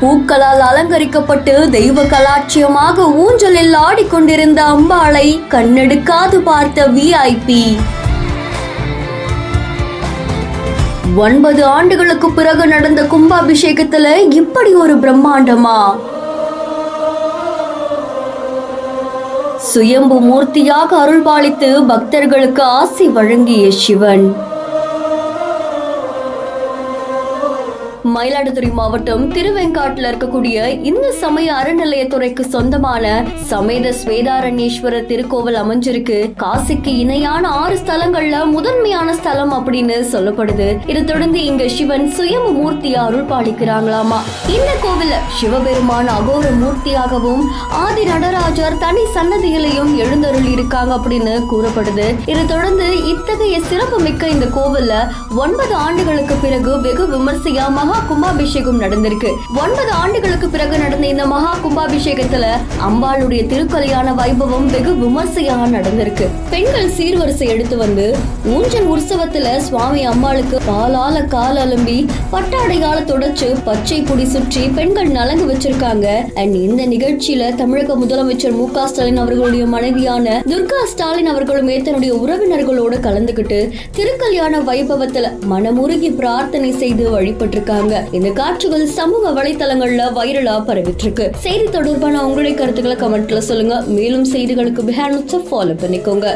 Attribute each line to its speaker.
Speaker 1: பூக்களால் அலங்கரிக்கப்பட்டு தெய்வ கலாட்சியமாக ஊஞ்சலில் ஆடிக்கொண்டிருந்த அம்பாளை கண்ணெடுக்காது பார்த்த விஐபி. 9 ஆண்டுகளுக்கு பிறகு நடந்த கும்பாபிஷேகத்துல இப்படி ஒரு பிரம்மாண்டமா? சுயம்பு மூர்த்தியாக அருள்பாலித்து பக்தர்களுக்கு ஆசி வழங்கிய சிவன். மயிலாடுதுறை மாவட்டம் திருவெங்காட்டுல இருக்கக்கூடிய இந்த சமய அறநிலையத்துறைக்கு சொந்தமான சமேத ஸ்வேதாரண்யேஸ்வரர் திருக்கோவில் அமைஞ்சிருக்கு. காசிக்கு இணையான 6 ஸ்தலங்கள்ல முதன்மையான ஸ்தலம் அப்படின்னு சொல்லப்படுது. இதை தொடர்ந்து இங்க சிவன் சுயம்பு மூர்த்தியா அருள் பாலிக்கிறாங்களாமா. இந்த கோவில்ல சிவபெருமான் அகோர மூர்த்தியாகவும் ஆதி நடராஜர் தனி சன்னதியிலையும் எழுந்தருள் இருக்காங்க அப்படின்னு கூறப்படுது. இதை தொடர்ந்து இத்தகைய சிறப்பு மிக்க இந்த கோவில்ல 9 ஆண்டுகளுக்கு பிறகு வெகு விமர்சையா மகா கும்பாபிஷேகம் நடந்திருக்கு. 9 ஆண்டுகளுக்கு பிறகு நடந்த இந்த மகா கும்பாபிஷேகத்துல அம்பாளுடைய திருக்கல்யாண வைபவம் வெகு விமர்சையா நடந்திருக்கு. பெண்கள் சீர்வரிசை எடுத்து வந்து ஊஞ்சல் உற்சவத்துல சுவாமி அம்பாளுக்கு பாலால கால் அலம்பி பட்டாடையால தொடச்சு பச்சை பொடி சுற்றி பெண்கள் நலங்கு வச்சிருக்காங்க. அண்ட் இந்த நிகழ்ச்சியில தமிழக முதலமைச்சர் மு.க. ஸ்டாலின் அவர்களுடைய மனைவியான துர்கா ஸ்டாலின் அவர்களும் தன்னுடைய உறவினர்களோடு கலந்துகிட்டு திருக்கல்யாண வைபவத்துல மனமுருகி பிரார்த்தனை செய்து வழிபட்டிருக்காங்க. இந்த காட்சிகள் சமூக வலைதளங்கள்ல வைரலா பரவிட்டு இருக்கு. செய்தி தொடர்பான உங்களுடைய கருத்துக்களை கமெண்ட்ல சொல்லுங்க. மேலும் செய்திகளுக்கு ஃபாலோ பண்ணிக்கோங்க.